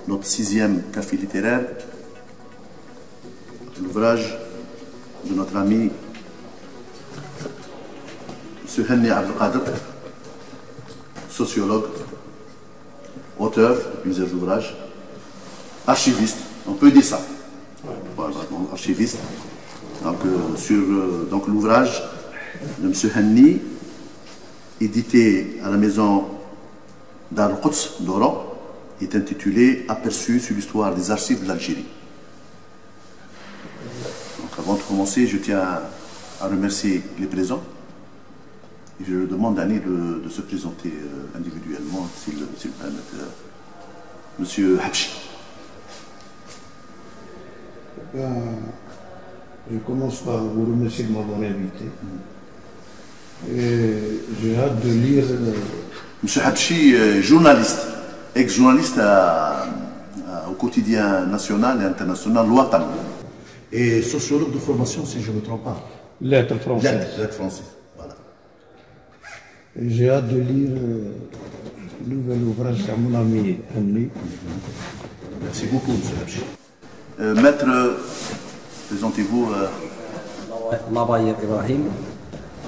notre 6e café littéraire, l'ouvrage de notre ami M. Henni Abdelkader, sociologue, auteur de plusieurs ouvrages, archiviste, on peut dire ça. Voilà, donc, archiviste. Donc, l'ouvrage de M. Henni, édité à la maison d'Al Quds d'Oran, est intitulé Aperçu sur l'histoire des archives de l'Algérie. Donc, avant de commencer, je tiens à remercier les présents. Et je demande à Annie de se présenter individuellement, s'il me permet. Monsieur Habchi. Je commence par vous remercier de m'avoir invité. Et j'ai hâte de lire. Monsieur Habchi, journaliste, ex-journaliste au quotidien national et international L'Ouatan. Et sociologue de formation, si je ne me trompe pas. Lettres françaises. Lettres françaises, voilà. Et j'ai hâte de lire le nouvel ouvrage de mon ami Henni. Merci beaucoup, monsieur Habchi. Maître, présentez-vous. ناظر إبراهيم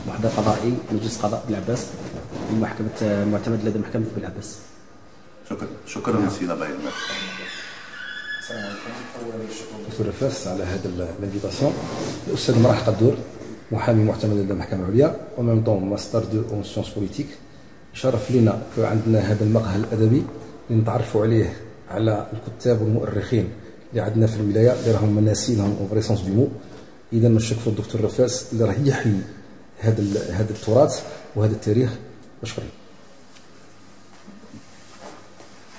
وحدة قضائي مجلس قضاء بالعباس المحكمة معتمد لدى محكمة بالعباس. شكرا مسي لاباي الماître. السلام عليكم. دكتور رفاس على هذا الانفيتاسيون. الأستاذ مرح قدور محامي معتمد لدى المحكمة العليا ومن ضمن ماستر دو اون سيونس بوليتيك. شرف لنا عندنا هذا المقهى الأدبي اللي نتعرفوا عليه على الكتاب والمؤرخين اللي عندنا في الولايه اللي راهم مناسينهم اون فري سونس دو مو. اذا نشكروا الدكتور رفاس اللي راه يحيي هذا التراث وهذا التاريخ. مشكورين.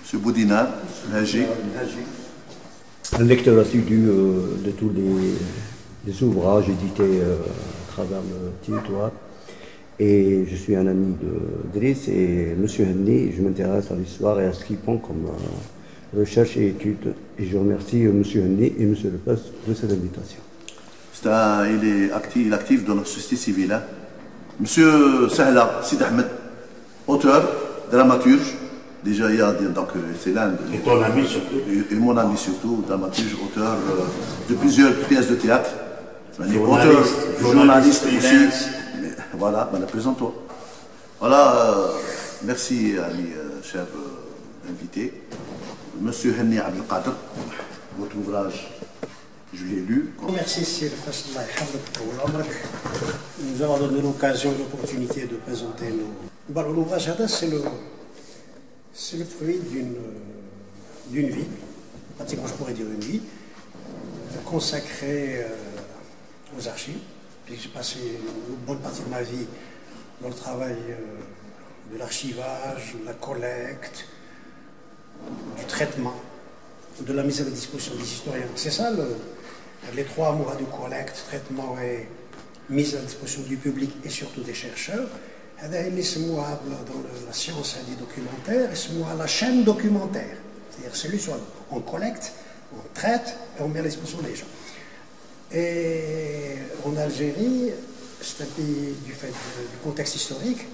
Monsieur Boudinar, Haji. Un lecteur assidu de tous les ouvrages édités à travers le territoire. Et je suis un ami de Driss et M. Henni, je m'intéresse à l'histoire et à ce qu'il prend comme recherche et études. Et je remercie M. Henni et M. Lepes de cette invitation. Il est actif dans la société civile. Hein. Monsieur Sahla Sid Ahmed, auteur, dramaturge, déjà il y a donc c'est l'un de... Et ton ami surtout. Et mon ami surtout, dramaturge, auteur de plusieurs pièces de théâtre. Journaliste aussi. Mais, voilà, ben, présente-toi. Voilà, merci ami, cher invité. Monsieur Henni Abdelkader, votre ouvrage, je l'ai lu. Merci, Sir Fassallah. Nous avons donné l'occasion et l'opportunité de présenter nos. L'ouvrage Hada, c'est le fruit d'une vie, pratiquement je pourrais dire une vie, consacrée aux archives. J'ai passé une bonne partie de ma vie dans le travail de l'archivage, de la collecte, du traitement, de la mise à la disposition des historiens. C'est ça les trois mots de collecte, traitement et mise à la disposition du public et surtout des chercheurs. Dans la science des documentaires, c'est la chaîne documentaire. C'est-à-dire celui sur on collecte, on traite et on met à la disposition des gens. Et en Algérie, c'est un pays du fait du contexte historique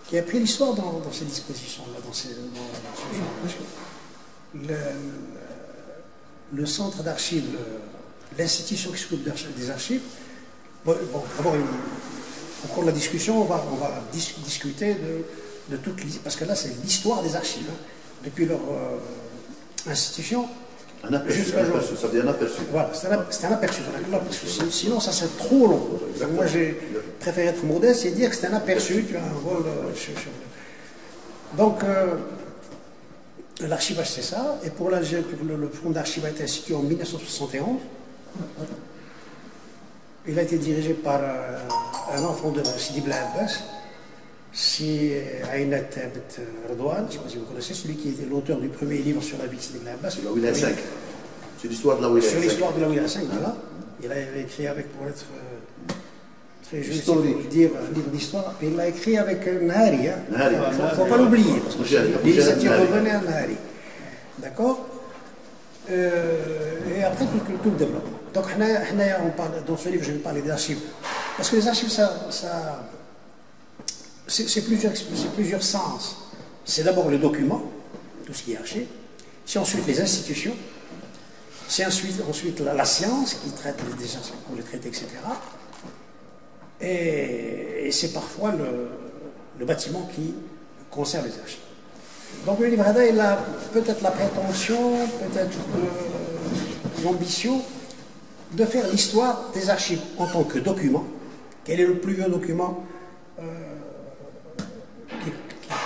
qui a pris l'histoire dans ces dispositions-là, dans ce genre. Le centre d'archives, l'institution qui s'occupe des archives, d'abord, au cours de la discussion, on va discuter de toute l'histoire, parce que là, c'est l'histoire des archives, hein, depuis leur institution. Un aperçu, ça veut dire un aperçu. Voilà, c'est un aperçu. Sinon, ça serait trop long. Moi, j'ai préféré être modeste et dire que c'est un aperçu, tu as un rôle Donc, l'archivage, c'est ça. Et pour l'Algérie, le fonds d'archives a été institué en 1971. Il a été dirigé par un enfant de Sidi Bla Abbas, c'est Aynat Abd Redouane, je ne sais pas si vous connaissez, celui qui était l'auteur du premier livre sur la vie de Sidi Bla Abbas. C'est la Wilaya 5. C'est l'histoire de la Wilaya 5. Sur l'histoire de la Wilaya 5, voilà. Il a écrit avec, pour être très juste, dire un livre d'histoire, il l'a écrit avec Nahari. Hein. Il ne faut pas l'oublier, parce que l'initiative revenait à Nahari. D'accord. Et après, tout le développement. Donc, on parle, dans ce livre, je vais parler des archives. Parce que les archives, c'est plusieurs sens. C'est d'abord le document, tout ce qui est archive. c'est ensuite les institutions, c'est ensuite la science qui traite des aspects pour les traiter, etc. Et c'est parfois le bâtiment qui conserve les archives. Donc le livre Hada, il a peut-être la prétention, peut-être l'ambition de faire l'histoire des archives en tant que document. Quel est le plus vieux document qui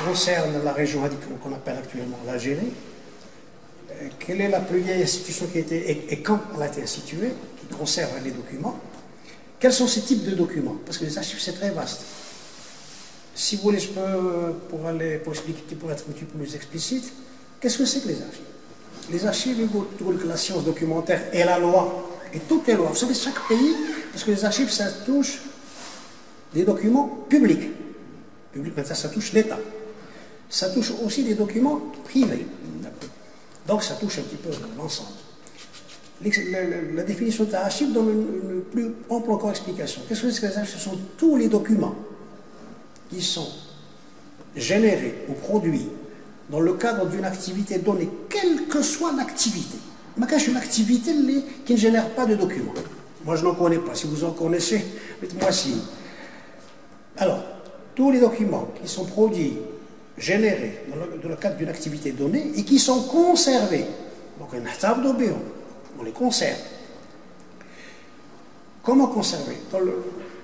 concerne la région qu'on appelle actuellement l'Algérie? Quelle est la plus vieille institution qui a été, et quand elle a été instituée, qui conserve les documents? Quels sont ces types de documents? Parce que les archives, c'est très vaste. Si vous voulez, je peux, pour expliquer, pour être un petit peu plus explicite, qu'est-ce que c'est que les archives? Les archives, ils vous trouvent que la science documentaire et la loi, et toutes les lois. Vous savez, chaque pays, parce que les archives, ça touche des documents publics. Ça touche l'État. Ça touche aussi des documents privés. Donc ça touche un petit peu l'ensemble. La définition d'archive donne une plus ample encore explication. Qu'est-ce que c'est que les archives? Ce sont tous les documents qui sont générés ou produits dans le cadre d'une activité donnée, quelle que soit l'activité. Mais quand je une activité qui ne génère pas de documents. Moi, je n'en connais pas. Si vous en connaissez, dites-moi si. Alors, tous les documents qui sont produits, générés dans le cadre d'une activité donnée et qui sont conservés. Donc, on les conserve. Comment conserver?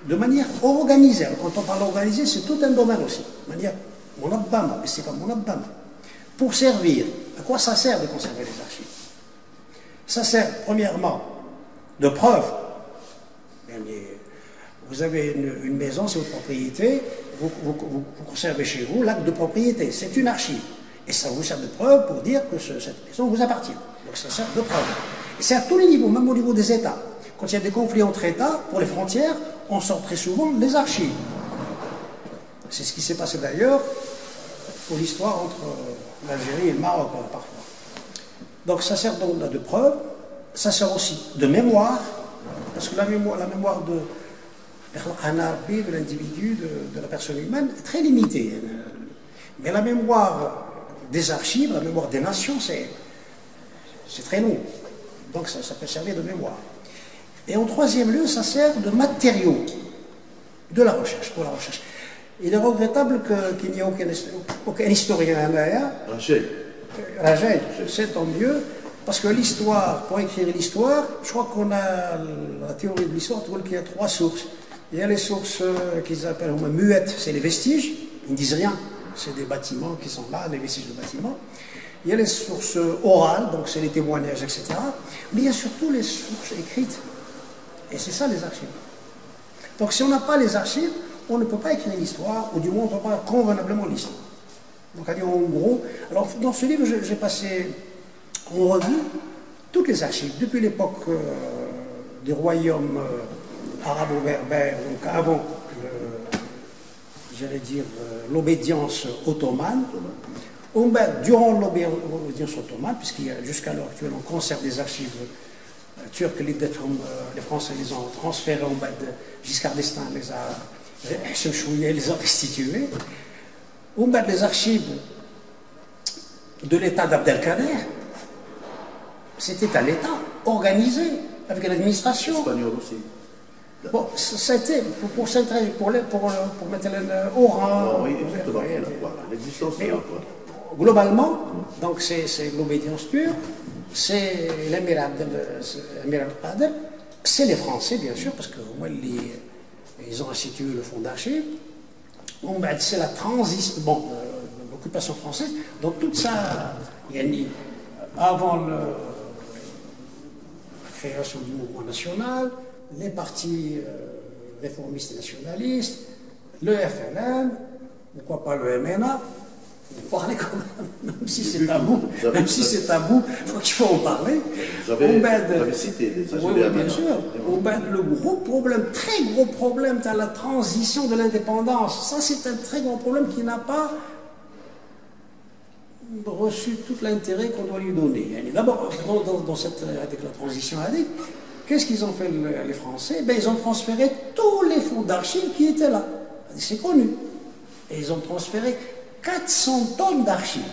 De manière organisée. Alors, quand on parle organisée, c'est tout un domaine aussi. De manière monabbama, mais c'est pas monabbama. Pour servir, à quoi ça sert de conserver les archives? Ça sert, premièrement, de preuve. Vous avez une maison, c'est votre propriété, vous conservez chez vous l'acte de propriété, c'est une archive. Et ça vous sert de preuve pour dire que cette maison vous appartient. Donc ça sert de preuve. Et c'est à tous les niveaux, même au niveau des États. Quand il y a des conflits entre États, pour les frontières, on sort très souvent les archives. C'est ce qui s'est passé d'ailleurs pour l'histoire entre l'Algérie et le Maroc, parfois. Donc ça sert donc de preuve, ça sert aussi de mémoire, parce que la mémoire de l'individu, de la personne humaine, est très limitée. Mais la mémoire des archives, la mémoire des nations, c'est très long. Donc ça peut servir de mémoire. Et en troisième lieu, ça sert de matériaux de la recherche, pour la recherche. Il est regrettable qu'il n'y ait aucun historien là. Rajay, c'est tant mieux, parce que l'histoire, pour écrire l'histoire, je crois qu'on a la théorie de l'histoire, qu'il y a trois sources. Il y a les sources qu'ils appellent muettes, c'est les vestiges, ils ne disent rien, c'est des bâtiments qui sont là, les vestiges de bâtiments. Il y a les sources orales, donc c'est les témoignages, etc. Mais il y a surtout les sources écrites, et c'est ça les archives. Donc si on n'a pas les archives, on ne peut pas écrire l'histoire, ou du moins on ne peut pas convenablement l'histoire. Donc à dire en gros, alors dans ce livre j'ai passé en revue toutes les archives, depuis l'époque des royaumes arabo-berbères, donc avant, j'allais dire, l'obédience ottomane, durant l'obédience ottomane, puisqu'il y a jusqu'à l'heure actuelle, on conserve des archives turques, les Français les ont transférées en bas de Giscard d'Estaing, les a restituées. On bat les archives de l'État d'Abdelkader. C'était un État organisé, avec l'administration. Espagnol aussi. Bon, c'était pour mettre au rang. Oui, exactement. L'existence. Globalement, donc c'est l'obédience turque, c'est l'émirat Abdelkader, c'est les Français, bien sûr, parce que moi, ils ont institué le fonds d'archives. Bon, ben, c'est la transition, l'occupation française, donc tout ça, avant la création du mouvement national, les partis réformistes et nationalistes, le FLN, pourquoi pas le MNA, on parlait quand même si c'est tabou, je crois qu'il faut en parler. Vous avez cité les oui, bien sûr. Le gros problème, très gros problème, c'est la transition de l'indépendance. Ça, c'est un très gros problème qui n'a pas reçu tout l'intérêt qu'on doit lui donner. D'abord, avec la transition, qu'est-ce qu'ils ont fait les Français? Ils ont transféré tous les fonds d'archives qui étaient là. C'est connu. Et ils ont transféré 400 tonnes d'archives.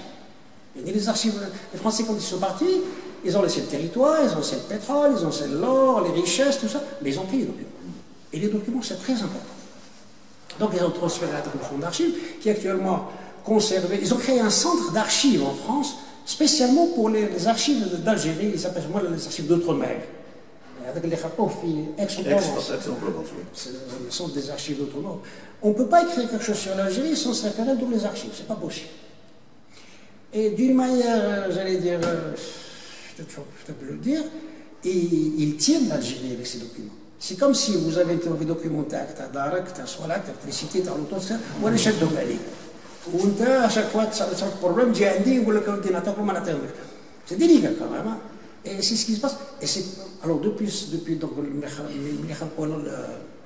Et les archives, les Français, quand ils sont partis, ils ont laissé le territoire, ils ont laissé le pétrole, ils ont laissé l'or, les richesses, tout ça, mais ils ont pris les documents. Et les documents, c'est très important. Donc ils ont transféré à un fonds d'archives qui est actuellement conservé. Ils ont créé un centre d'archives en France, spécialement pour les archives d'Algérie, ils s'appellent les archives d'outre-mer. Aix-en-Provence. C'est le centre des archives d'outre-mer. On ne peut pas écrire quelque chose sur l'Algérie sans se référer dans les archives, c'est pas possible. Et d'une manière, j'allais dire, peut-être le dire, ils tiennent l'Algérie avec ces documents. C'est comme si vous avez un documentaire, tu as Darak, tu as Solak, tu as l'électricité, tu as l'auto, ou un échec de Mali. Ou à chaque fois, tu as un problème, tu as dit, ou le coordinateur, comment on a terminé. C'est délicat quand même. Hein? Et c'est ce qui se passe. Et alors, depuis donc,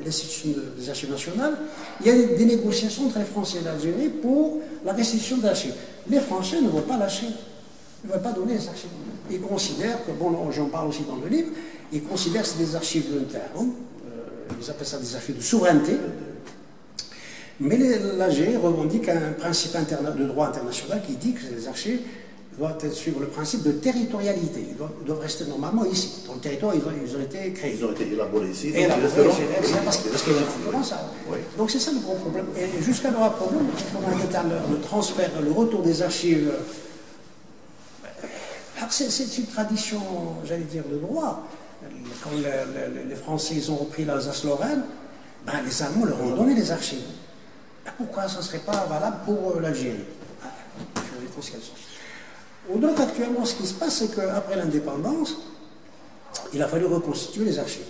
l'institution des archives nationales, il y a des négociations entre les Français et l'Algérie pour la restitution des archives. Les Français ne vont pas lâcher. Ils ne veulent pas donner les archives. Ils considèrent que, bon, j'en parle aussi dans le livre, ils considèrent que c'est des archives internes. Ils appellent ça des archives de souveraineté. Mais l'Algérie revendique un principe de droit international qui dit que les archives doivent suivre le principe de territorialité. Ils doivent rester normalement ici. Dans le territoire, ils ont été créés. Ils ont été élaborés ici. Et parce qu'il y a une influence. Oui. Donc c'est ça le gros problème. Et jusqu'à le problème, le transfert, le retour des archives. C'est une tradition, j'allais dire, de droit. Quand les Français ils ont repris l'Alsace-Lorraine, ben, les Allemands leur ont donné les archives. Pourquoi ça ne serait pas valable pour l'Algérie? Je vais trop ce qu'elles sont. Donc actuellement, ce qui se passe, c'est qu'après l'indépendance, il a fallu reconstituer les archives.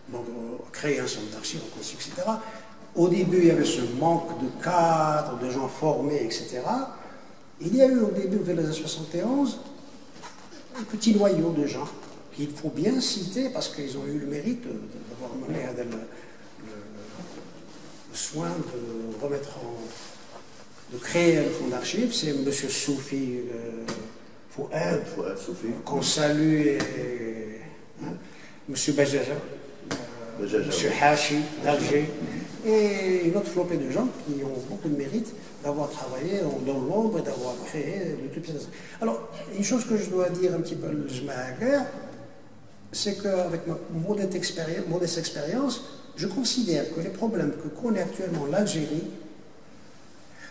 Donc, créer un centre d'archives, reconstituer, etc. Au début, il y avait ce manque de cadres, de gens formés, etc. Il y a eu au début, vers les années 71, un petit noyau de gens qu'il faut bien citer parce qu'ils ont eu le mérite d'avoir mené le soin de remettre de créer un fonds d'archives. C'est M. Soufi Fouad, qu'on salue, et M. Bajaja, M. Hachi d'Alger, et une autre flopée de gens qui ont beaucoup de mérite d'avoir travaillé dans l'ombre et d'avoir créé le tout. Alors, une chose que je dois dire un petit peu, c'est qu'avec ma modeste expérience, je considère que les problèmes que connaît actuellement l'Algérie,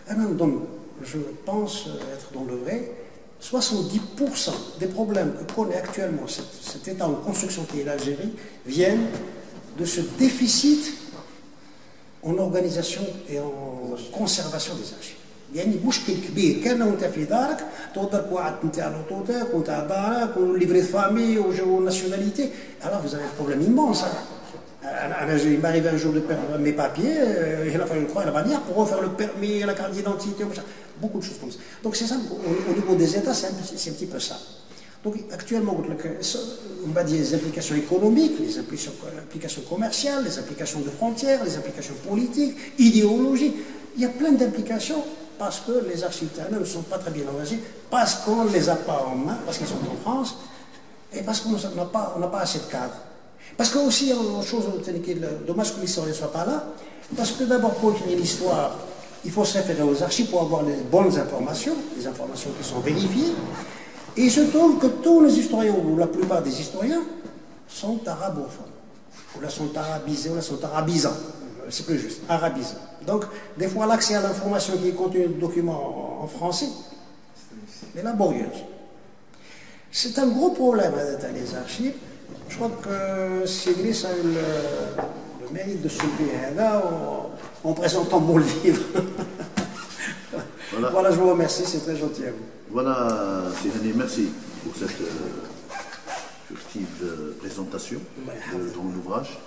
je pense être dans le vrai, 70% des problèmes que connaît actuellement cet État en construction qui est l'Algérie viennent de ce déficit en organisation et en conservation des archives. يعني مشكل كبير كان وانت في دارك تقدر واحد نتاع لوطوتك ونتاع دارك وليفري فامي وجو ناسيوناليتي alors vous avez un problème immense. Il m'arrive un jour de perdre mes papiers, il a fallu croire la bannière pour refaire le permis, la carte d'identité, beaucoup de choses comme ça. Donc c'est ça, au niveau des États, c'est un petit peu ça. Donc actuellement, on va dire les implications économiques, les implications commerciales, les implications de frontières, les implications politiques, idéologiques. Il y a plein d'implications parce que les archives ne sont pas très bien engagées, parce qu'on ne les a pas en main, parce qu'ils sont en France, et parce qu'on n'a pas assez de cadres. Parce que aussi, il y a une chose, dommage que l'histoire ne soit pas là, parce que d'abord, pour écrire l'histoire, il faut se référer aux archives pour avoir les bonnes informations, les informations qui sont vérifiées. Et il se trouve que tous les historiens, ou la plupart des historiens, sont arabophones, ou là sont arabisés, ou là sont arabisants. C'est plus juste, arabisants. Donc, des fois, l'accès à l'information qui est contenue dans le document en français est laborieuse. C'est un gros problème dans les archives. Je crois que Cédric a eu le mérite de soulever là en présentant mon livre. Voilà, je vous remercie, c'est très gentil à vous. Voilà, Sylvanie, merci pour cette furtive présentation de ton ouvrage.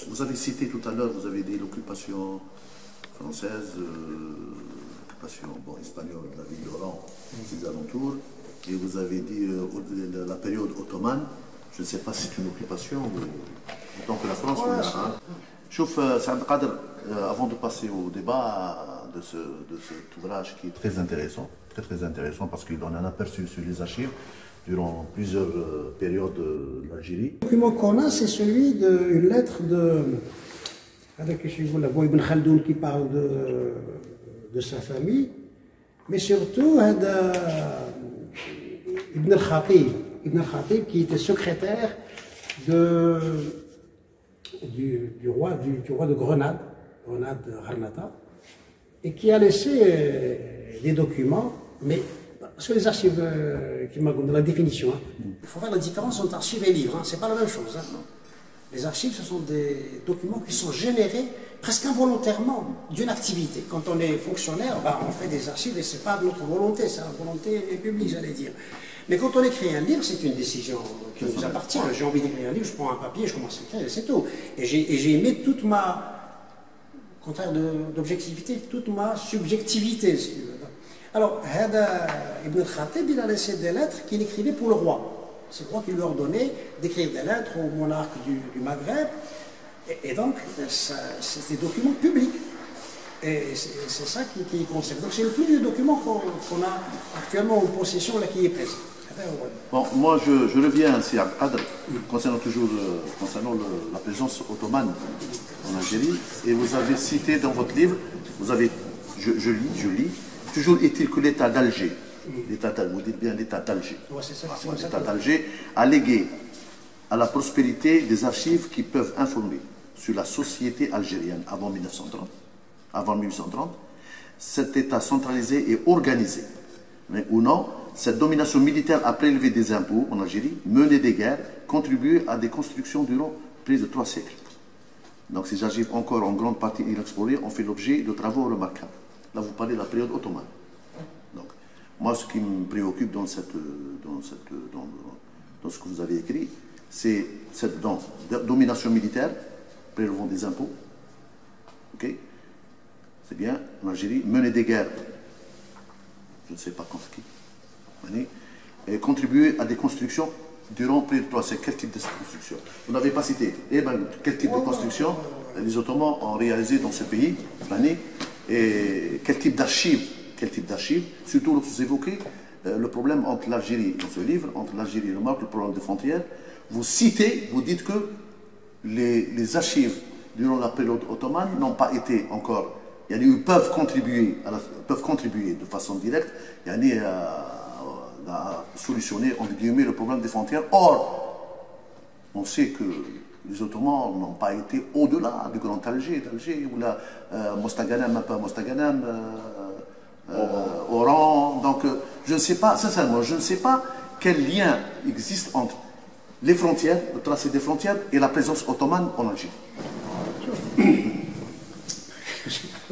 Vous avez cité tout à l'heure, vous avez dit l'occupation française, l'occupation espagnole de la ville d'Oran, ses alentours, et vous avez dit la période ottomane. Je ne sais pas si c'est une occupation ou tant que la France. Chouf, Saad Qader, avant de passer au débat de cet ouvrage qui est très intéressant parce qu'il donne un aperçu sur les archives durant plusieurs périodes de l'Algérie. Le document qu'on a, c'est celui d'une lettre avec Ibn Khaldoun qui parle de sa famille. Mais surtout, Ibn al-Khatib, qui était secrétaire du roi de Grenade Gharnata, et qui a laissé des documents, mais sur les archives, qui m'a donné la définition, il faut faire la différence entre archives et livres, c'est pas la même chose. Les archives, ce sont des documents qui sont générés presque involontairement d'une activité. Quand on est fonctionnaire, on fait des archives et ce n'est pas de notre volonté, c'est la volonté publique, j'allais dire. Mais quand on écrit un livre, c'est une décision qui nous appartient. J'ai envie d'écrire un livre, je prends un papier, je commence à écrire et c'est tout. Et j'ai mis toute ma, contraire d'objectivité, toute ma subjectivité. Si tu veux. Alors, Ibn al-Khatib, il a laissé des lettres qu'il écrivait pour le roi. C'est le roi qui lui a ordonné d'écrire des lettres au monarque du Maghreb. Et donc, c'est des documents publics. Et c'est ça qui est conservé. Donc, c'est le plus vieux document qu'on a actuellement en possession, là, qui est présent. Bon, moi, je reviens ici à Adr, concernant la présence ottomane en Algérie. Et vous avez cité dans votre livre, je lis, toujours est-il que l'État d'Alger, vous dites bien l'État d'Alger, l'État d'Alger a légué à la prospérité des archives qui peuvent informer sur la société algérienne avant 1830. Cet État centralisé et organisé, mais ou non, cette domination militaire a prélevé des impôts en Algérie, mené des guerres, contribué à des constructions durant plus de 3 siècles. Donc ces archives encore en grande partie inexplorées ont fait l'objet de travaux remarquables. Là vous parlez de la période ottomane. Donc moi ce qui me préoccupe dans ce que vous avez écrit, c'est cette domination militaire, prélevant des impôts, ok, c'est bien, en Algérie, mener des guerres, je ne sais pas contre qui, et contribuer à des constructions durant plus de 3 siècles. Quel type de construction? Vous n'avez pas cité. Quel type de construction les Ottomans ont réalisé dans ce pays, et quel type d'archives? Surtout lorsque vous évoquez le problème entre l'Algérie, dans ce livre, entre l'Algérie et le Maroc, le problème des frontières. Vous dites que les archives durant la période ottomane n'ont pas été encore, ils peuvent contribuer de façon directe à solutionner entre guillemets le problème des frontières. Or, on sait que les Ottomans n'ont pas été au-delà du Grand Alger, ou la Mostaganem, Oran. Donc, je ne sais pas, sincèrement, quel lien existe entre les frontières, le tracé des frontières et la présence ottomane en Algérie.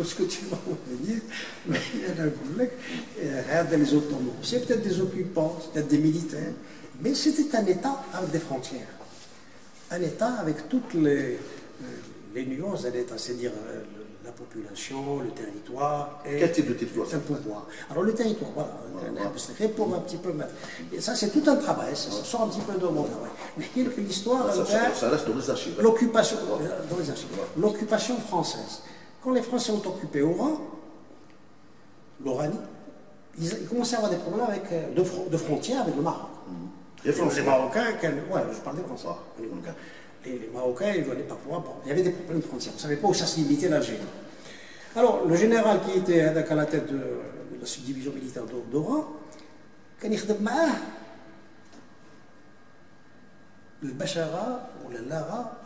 Ce que tu vas revenir, mais il y en a les Ottomans. C'est peut-être des occupants, c'est peut-être des militaires, mais c'était un État avec des frontières. Un État avec toutes les nuances d'un État, c'est-à-dire la population, le territoire et quel type de territoire? Un pouvoir. Alors le territoire, voilà, pour un petit peu mettre. Et ça, c'est tout un travail, ça sort un petit peu de mon travail. Mais l'histoire, ça reste dans les archives. L'occupation française. Quand les Français ont occupé Oran, l'Oranie, ils commençaient à avoir des problèmes de frontières avec le Maroc. Les Marocains, je parle des Français. Les Marocains, ils ne venaient pas pouvoir. Bon, il y avait des problèmes de frontières. On ne savait pas où ça se limitait l'Algérie. Alors, le général qui était à la tête de la subdivision militaire d'Oran, quand il était le Bachara ou le Lara,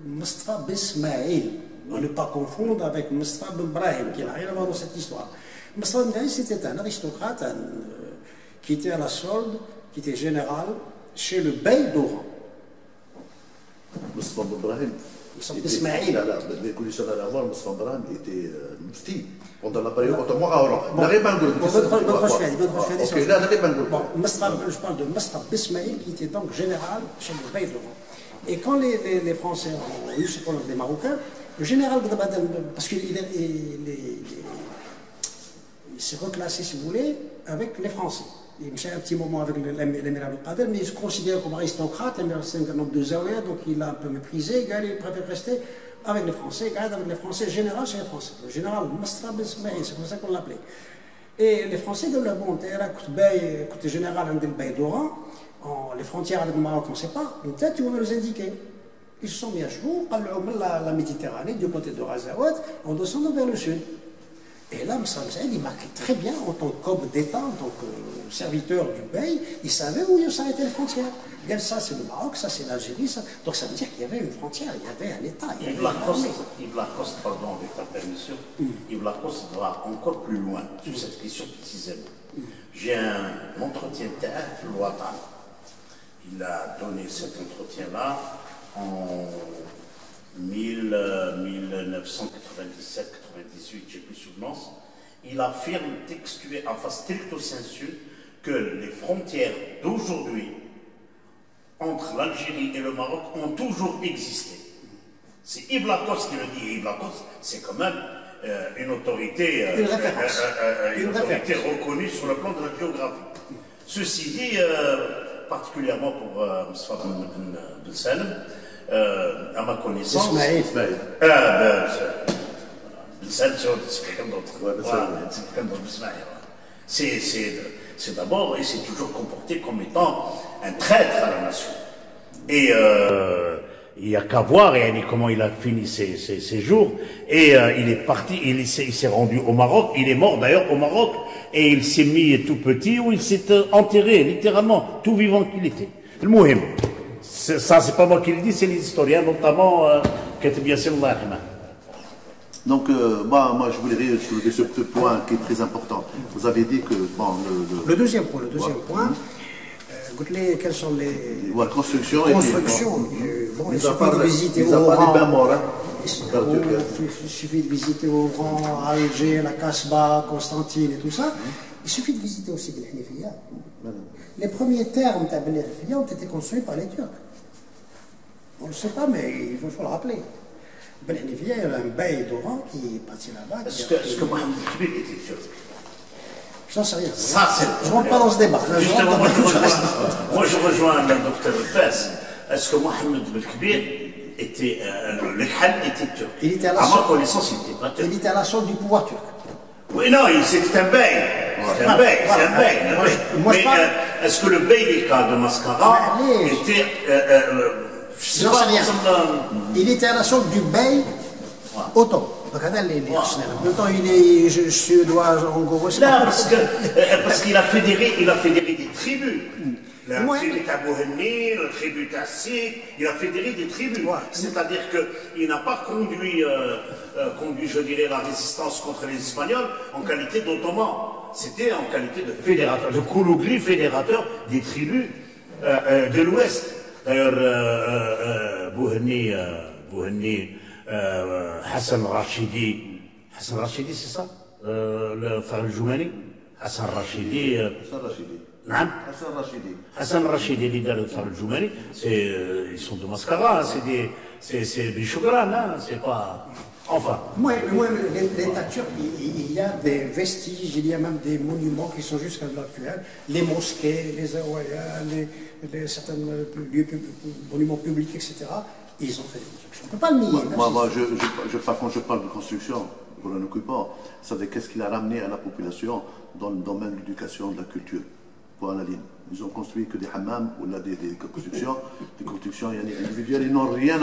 Mustafa Ben Ismaïl. On ne pas confondre avec Mustafa Ben Brahim, qui n'a rien à voir dans cette histoire. Mustafa Ben Brahim, c'était un aristocrate qui était à la solde, qui était général chez le bey d'Oran. Mustafa Ben Brahim. Ismaïl. Les conditions d'aller voir, Mustafa Ben Brahim était mufti pendant la période ottomane à Oran. Je parle de Mustafa Ben Ismaïl, qui était donc général chez le bey d'Oran. Et quand les Français ont eu ce problème des Marocains, le général Gdabadel, parce qu'il s'est reclassé, si vous voulez, avec les Français. Il me fait un petit moment avec l'émir Abdelkader, mais il se considère comme aristocrate, l'émir c'est un homme de Zaouia, donc il l'a un peu méprisé, il préfère rester avec les Français, général chez les Français. Le général Mustafa Ben Ismaïl, c'est comme ça qu'on l'appelait. Et les Français de la bonté, côté général, un des Bey d'Oran, les frontières avec le Maroc, on ne sait pas, peut-être tu vas me les indiquer. Ils se sont mis à jour, la Méditerranée, du côté de Razawat, en descendant vers le sud. Et là, Moussa Msaïd, il marquait très bien en tant qu'homme d'État, en tant que serviteur du Bey, il savait où s'arrêtaient les frontières. Regarde, ça c'est le Maroc, ça c'est l'Algérie, donc ça veut dire qu'il y avait une frontière, il y avait un État. Yves Lacoste, pardon, avec ta permission, Yves Lacoste va encore plus loin sur cette question précisément. J'ai un entretien théâtre Loatan. Il a donné cet entretien-là en 1997-98, j'ai plus souvenance. Il affirme enfin stricto sensu que les frontières d'aujourd'hui entre l'Algérie et le Maroc ont toujours existé. C'est Yves Lacoste qui le dit. Yves Lacoste, c'est quand même une autorité, une autorité reconnue sur le plan de la géographie. Ceci dit, particulièrement pour Moussa Ben Salem, à ma connaissance, Ben Salem, c'est quelqu'un d'autre. C'est quelqu'un d'autre. C'est d'abord, et c'est toujours comporté comme étant un traître à la nation. Et il n'y a qu'à voir comment il a fini ses jours. Et il est parti, il s'est rendu au Maroc, il est mort d'ailleurs au Maroc, et il s'est mis tout petit, où il s'est enterré, littéralement, tout vivant qu'il était. Le Mouhim, ça c'est pas moi qui le dis, c'est les historiens, notamment Katib Yassin Allah Rahman. Donc, moi, je voulais soulever ce point qui est très important. Vous avez dit que... Bon, le deuxième point, quelles sont les constructions. Bon, il suffit de visiter Oran. Il suffit de visiter Oran, Alger, la Kasbah, Constantine et tout ça. Il suffit de visiter aussi Ben Hnifiya. Les premiers termes de Ben Hnifiya ont été construits par les Turcs. On ne le sait pas, mais il faut le rappeler. Ben Hnifiya, il y a un bey d'Oran qui est parti là-bas. Est-ce que Mohamed Kbir était turc? Je n'en sais rien. Je ne rentre pas dans ce débat. Justement, moi je rejoins le docteur Fès. Est-ce que Mohamed Kbir était. Le Khan était turc? À ma connaissance, il n'était pas turc. Il était à la solde du pouvoir turc. Oui, non, c'était un bey. C'est un bey. Mais est-ce que le bey des cas de Mascara était. Je n'en sais rien. Il était à la solde du bey ottoman. Donc, en même temps, il est suédois, hongrois. Parce qu'il a fédéré des tribus. La tribu Tabouhenni, la tribu Tassik, il a fédéré des tribus. C'est-à-dire qu'il n'a pas conduit, je dirais, la résistance contre les Espagnols en qualité d'ottoman. C'était en qualité de fédérateur, de Koulougli, fédérateur des tribus de l'Ouest. D'ailleurs, Bouhenni, Hassan Rachidi, c'est ça? Le Farel Joumani? Hassan Rachidi. Hassan Rachidi, leader de Farel Joumani, ils sont de Mascara, c'est Bichougran, c'est pas. Enfin. Moi, l'État turc, il y a des vestiges, il y a même des monuments qui sont jusqu'à l'heure actuelle, les mosquées, les awaya, certains monuments publics, etc. Ils ont fait des constructions. On ne peut pas le nier. Quand je parle de construction, pour un occupant, ça veut dire qu'est-ce qu'il a ramené à la population dans le domaine de l'éducation, de la culture, pour la ligne. Ils ont construit que des hammams ou là, des constructions individuelles. Ils n'ont rien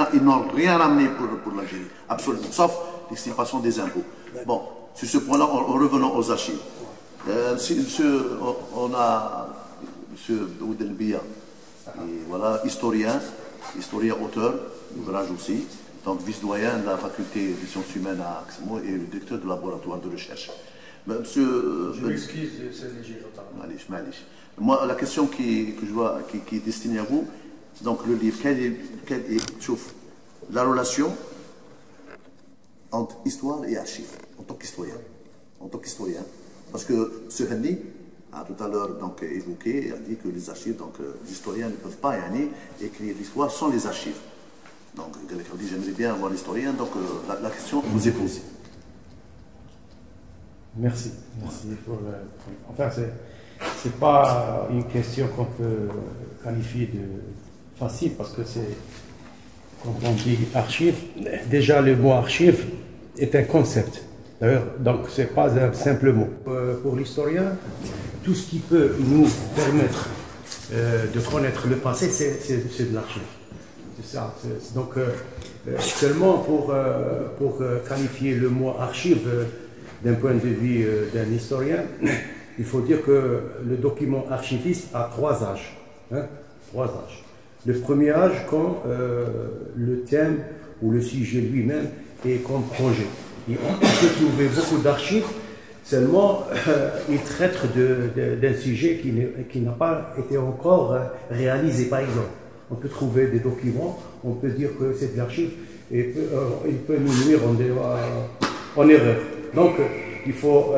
ramené pour l'Algérie, absolument, sauf l'extirpation des impôts. Bon, sur ce point-là, revenons aux archives. On a M. Daoud El-Bia, voilà, historien, auteur, ouvrage aussi, donc vice-doyen de la faculté des sciences humaines à Axmo et le directeur du laboratoire de recherche. Monsieur. Je m'excuse, c'est léger. Moi, la question que je vois, qui est destinée à vous, donc le livre, quelle est la relation entre histoire et archives, en tant qu'historien. Parce que M. Henni a tout à l'heure évoqué et a dit que les archives, donc les historiens ne peuvent pas écrire l'histoire sans les archives. Donc, j'aimerais bien avoir l'historien, donc la question vous est posée. Merci pour enfin, c'est pas une question qu'on peut qualifier de facile parce que c'est, quand on dit archive, déjà le mot archive est un concept. D'ailleurs, donc c'est pas un simple mot. Pour l'historien, tout ce qui peut nous permettre de connaître le passé, c'est de l'archive. C'est ça. Donc seulement pour qualifier le mot archive, d'un point de vue d'un historien, il faut dire que le document archiviste a 3 âges. Hein, 3 âges. Le premier âge, quand le thème ou le sujet lui-même est comme projet. Et on peut trouver beaucoup d'archives, seulement il traite d'un sujet qui n'a pas été encore réalisé, par exemple. On peut trouver des documents, on peut dire que cette archive il peut nous nuire en erreur. Donc, il faut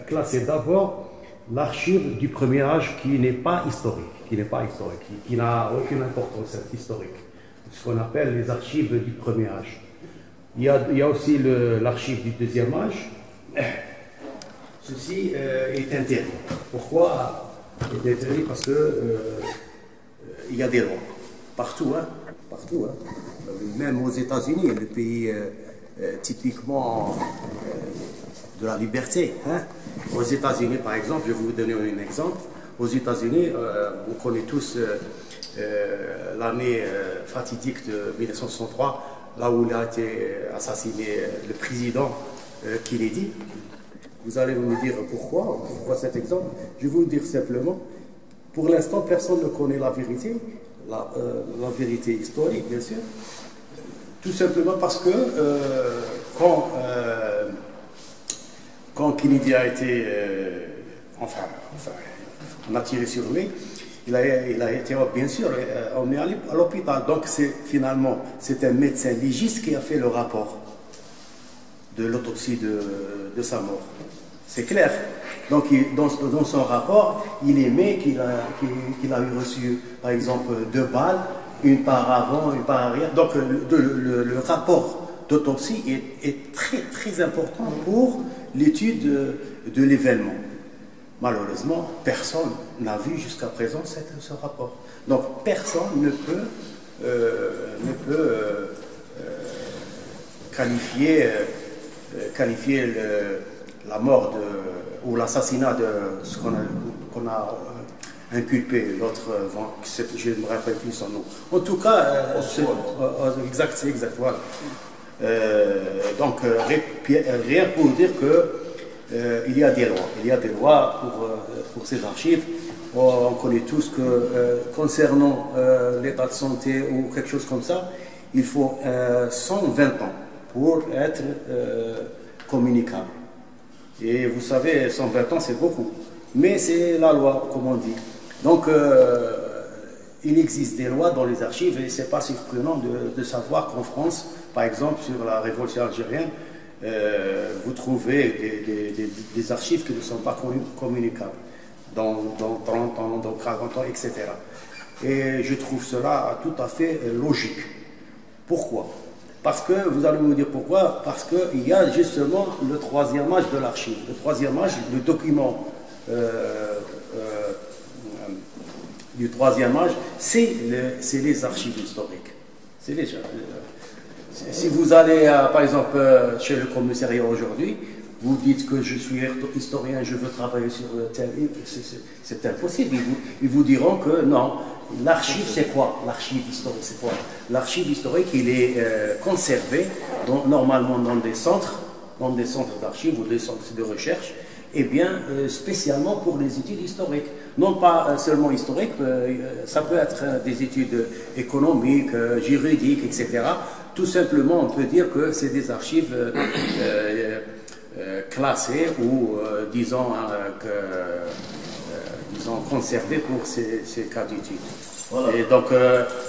classer d'abord l'archive du premier âge qui n'est pas historique, qui n'a aucune importance historique, ce qu'on appelle les archives du premier âge. Il y a aussi l'archive du deuxième âge. Ceci est interdit. Pourquoi est interdit? Parce que il y a des lois partout, hein, partout, hein. Même aux États-Unis, le pays typiquement de la liberté. Hein. Aux États-Unis, par exemple, je vais vous donner un exemple. Aux États-Unis, on connaît tous l'année fatidique de 1963, là où il a été assassiné le président Kennedy. Vous allez me dire pourquoi cet exemple. Je vais vous dire simplement, pour l'instant, personne ne connaît la vérité, la vérité historique, bien sûr. Tout simplement parce que quand Kennedy a été, on a tiré sur lui, il a été, bien sûr, emmené à l'hôpital. Donc finalement, c'est un médecin légiste qui a fait le rapport de l'autopsie de sa mort. C'est clair. Donc dans son rapport, il émet qu'il a eu reçu, par exemple, 2 balles, une par avant, une par arrière. Donc le rapport d'autopsie est très très important pour l'étude de l'événement. Malheureusement, personne n'a vu jusqu'à présent ce rapport. Donc personne ne peut qualifier la mort ou l'assassinat de ce qu'on a inculpé l'autre, je ne me rappelle plus son nom. En tout cas, c'est exact, voilà. Donc, rien pour dire qu'il y a des lois. Il y a des lois pour ces archives. On connaît tous que concernant l'état de santé ou quelque chose comme ça, il faut 120 ans pour être communicable. Et vous savez, 120 ans, c'est beaucoup. Mais c'est la loi, comme on dit. Donc, il existe des lois dans les archives et ce n'est pas surprenant de savoir qu'en France, par exemple, sur la révolution algérienne, vous trouvez des archives qui ne sont pas communicables dans 30 ans, dans 40 ans, etc. Et je trouve cela tout à fait logique. Pourquoi? Parce que, vous allez me dire pourquoi, parce qu'il y a justement le 3e âge de l'archive. Le 3e âge, le document du 3e âge, c'est les archives historiques. Si vous allez, par exemple, chez le commissariat aujourd'hui, vous dites que je suis historien, je veux travailler sur tel livre, c'est impossible. Ils vous diront que non. L'archive, c'est quoi? L'archive historique, c'est quoi? L'archive historique, il est conservé normalement dans des centres d'archives ou des centres de recherche, et bien spécialement pour les études historiques. Non pas seulement historiques, ça peut être des études économiques, juridiques, etc. Tout simplement, on peut dire que c'est des archives classées ou, disons, conservées pour ces cas d'études. Voilà. Et donc,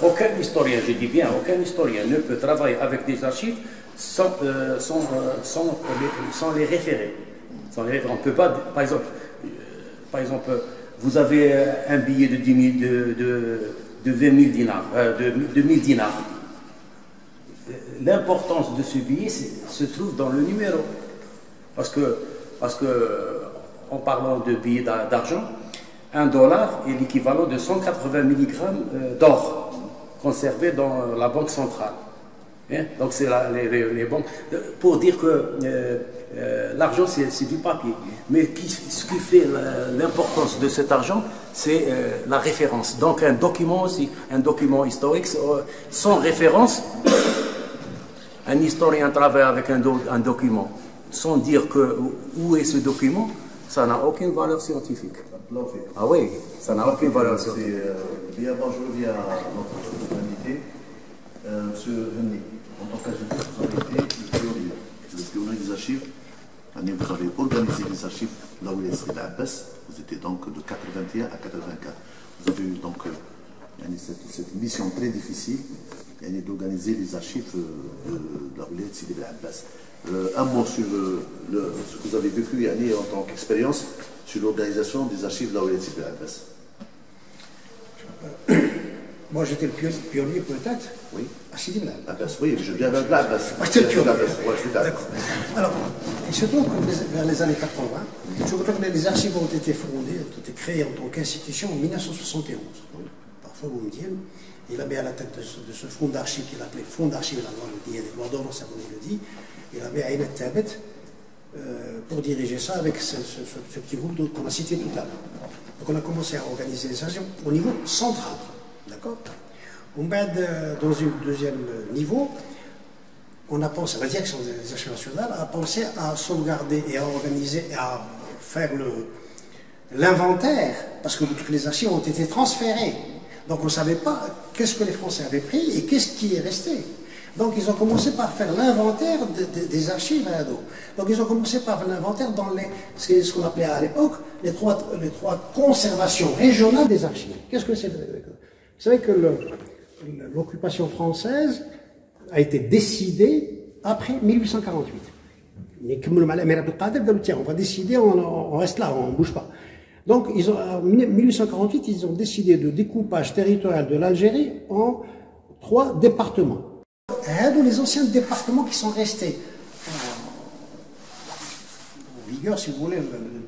aucun historien, je dis bien, aucun historien ne peut travailler avec des archives sans les référer. On ne peut pas, par exemple, vous avez un billet de 20 000 dinars, de 1000 dinars. L'importance de ce billet se trouve dans le numéro. Parce que en parlant de billets d'argent, $1 est l'équivalent de 180 mg d'or conservé dans la banque centrale. Hein? Donc c'est les banques. Pour dire que l'argent c'est du papier. Mais ce qui fait l'importance de cet argent, c'est la référence. Donc un document aussi, un document historique sans référence. Un historien travaille avec un document. sans dire que où est ce document, ça n'a aucune valeur scientifique. Ah oui, ça n'a aucune valeur scientifique. Bien avant, je reviens à notre invité, M. Henni. En tant qu'archiviste, vous avez été le pionnier des archives. Vous avez organisé les archives là où il est l'Abbas. Vous étiez donc de 81 à 84. Vous avez eu donc cette mission très difficile d'organiser les archives de la Ouled Sidi Bel Abbas. Un mot sur ce que vous avez vécu en tant qu'expérience sur l'organisation des archives de la Ouled Sidi Bel Abbas. Moi, j'étais le pionnier peut-être. Oui. À Sidi Bel Abbas. Oui, je viens vers l'Abbas. J'étais le pionnier. D'accord. Alors, il se trouve que vers les années 80, je crois que les archives ont été fondées, ont été créées en tant qu'institution en 1971. Parfois, vous me dites, il a mis à la tête de ce fonds d'archives qu'il appelait Fonds d'archives de la loi, il y a des lois d'ordonnance, comme il le dit, il a mis Aïna Tabet pour diriger ça avec ce petit groupe qu'on a cité tout à l'heure. Donc on a commencé à organiser les archives au niveau central. D'accord. Dans un deuxième niveau, on a pensé, la direction des archives nationales a pensé à sauvegarder et à organiser et à faire l'inventaire, parce que toutes les archives ont été transférées. Donc on ne savait pas qu'est-ce que les Français avaient pris et qu'est-ce qui est resté. Donc ils ont commencé par faire l'inventaire des archives à Ado. Donc ils ont commencé par faire l'inventaire dans ce qu'on appelait à l'époque les trois conservations régionales des archives. Qu'est-ce que c'est? Vous savez que l'occupation française a été décidée après 1848. Mais comme le Malais Abdelkader, on va décider, on reste là, on ne bouge pas. Donc, en 1848, ils ont décidé de découpage territorial de l'Algérie en 3 départements. Les anciens départements qui sont restés en vigueur, si vous voulez,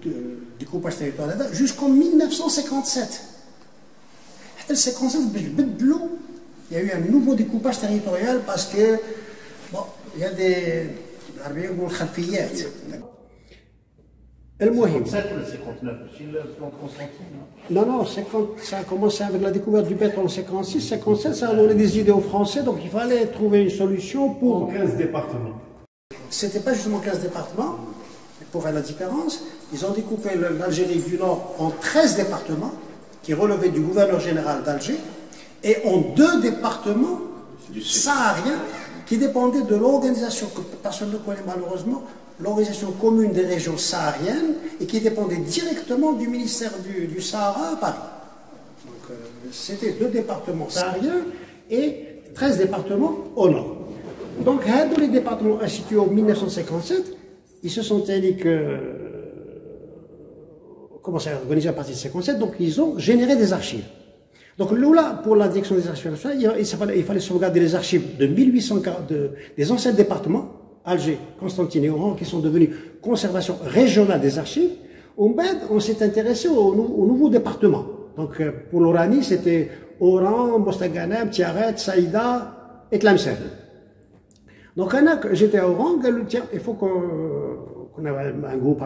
le découpage territorial jusqu'en 1957. En 1957, il y a eu un nouveau découpage territorial parce que, bon, il y a des khalfiyat. المهم 57 ou 59, c'est le plan de Constantine. Non, ça a commencé avec la découverte du pétrole en 56, 57, ça a donné des idées aux Français, donc il fallait trouver une solution pour... 15 départements. C'était pas justement 15 départements, pour faire la différence, ils ont découpé l'Algérie du Nord en 13 départements, qui relevaient du gouverneur général d'Alger, et en 2 départements sahariens, qui dépendaient de l'organisation, que personne ne connaît malheureusement, l'organisation commune des régions sahariennes et qui dépendait directement du ministère du Sahara à Paris. Donc c'était 2 départements sahariens et 13 départements au nord. Donc dans les départements institués en 1957, ils se sont dit que commencé à organiser à partir de 1957, donc ils ont généré des archives. Donc là, pour la direction des archives nationales, il fallait sauvegarder les archives de 1840 des anciens départements, Alger, Constantine et Oran, qui sont devenus conservation régionale des archives. On s'est intéressé au nouveau département. Donc pour l'Oranie, c'était Oran, Mostaganem, Tiaret, Saïda et Tlemcen. Donc j'étais à Oran, tiens, il faut qu'on ait un groupe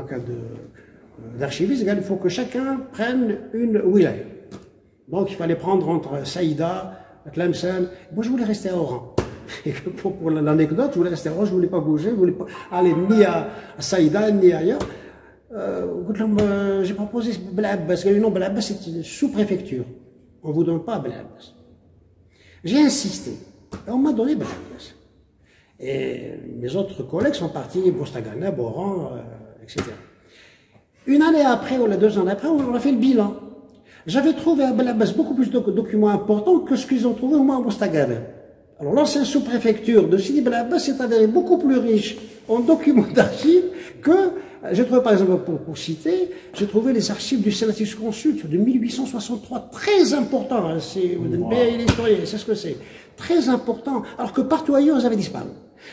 d'archivistes, il faut que chacun prenne une wilaya. Donc il fallait prendre entre Saïda, Tlemcen. Moi je voulais rester à Oran. Et pour l'anecdote, je voulais rester à Oran, je ne voulais pas bouger, je ne voulais pas aller ni à Saïda ni ailleurs. J'ai proposé Bel Abbas. Il a dit non, Bel Abbas c'est une sous-préfecture. On ne vous donne pas Bel Abbas. J'ai insisté. Et on m'a donné Bel Abbas. Et mes autres collègues sont partis, Bostagana, Boran, etc. Une année après, ou 2 ans après, on a fait le bilan. J'avais trouvé à Bel Abbas beaucoup plus de documents importants que ce qu'ils ont trouvé au moins à Bostagana. Alors l'ancienne sous-préfecture de Sidi Bel Abbas s'est avérée beaucoup plus riche en documents d'archives que, j'ai trouvé par exemple, pour citer, j'ai trouvé les archives du Sénatus Consulte de 1863, très important, hein, c'est l'historien, c'est ce que c'est, très important, alors que partout ailleurs, ils avaient disparu.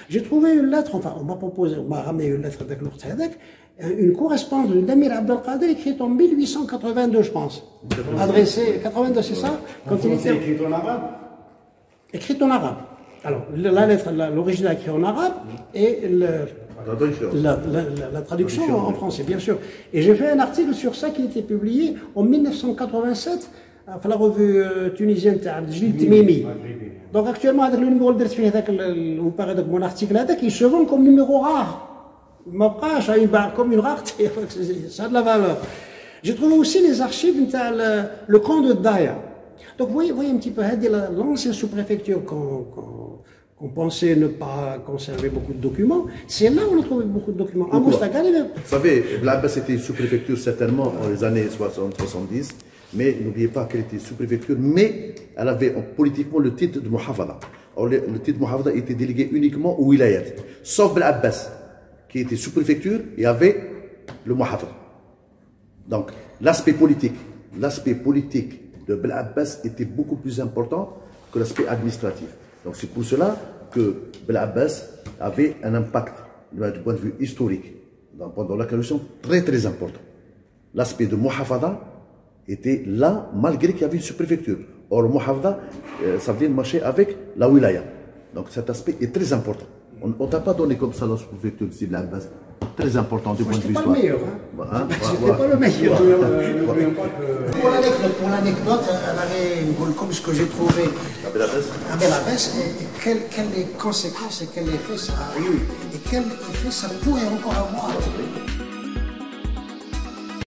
J'ai trouvé une lettre, enfin, on m'a ramené une lettre avec l'Ortadek, une correspondance de l'Amir Abdelkader écrite en 1882, je pense, adressée, 82, c'est ça, quand il était... écrite en arabe. Écrite en arabe. Alors, la lettre, l'original écrit en arabe et la traduction en français, bien sûr. Et j'ai fait un article sur ça qui a été publié en 1987 à la revue tunisienne Jlil Timimi. Donc actuellement, avec le numéro de mon article, il se vend comme numéro rare. comme une rareté, ça a de la valeur. J'ai trouvé aussi les archives, le camp de Daya. Donc vous voyez un petit peu, l'ancienne sous-préfecture qu'on pensait ne pas conserver beaucoup de documents, c'est là où on a trouvé beaucoup de documents. Vous savez, Blabès était sous-préfecture certainement dans les années 60-70, mais n'oubliez pas qu'elle était sous-préfecture, mais elle avait politiquement le titre de Muhafada. Le titre de Muhafada était délégué uniquement au wilayat. Sauf Blabès, qui était sous-préfecture, il y avait le Muhafada. Donc, l'aspect politique de Blabès était beaucoup plus important que l'aspect administratif. Donc c'est pour cela que Blabès avait un impact du point de vue historique pendant la coalition très très important. L'aspect de Muhafada était là malgré qu'il y avait une sous-préfecture. Or Muhafada, ça vient marcher avec la wilaya. Donc cet aspect est très important. On ne t'a pas donné comme ça la sous-préfecture de Blabès. Très important du point de vue histoire. C'était pas le meilleur. Pour l'anecdote, elle avait, comme ce que j'ai trouvé à Blabès, et quelles conséquences et quels effets ça a eu, et quels effets ça pourrait encore avoir.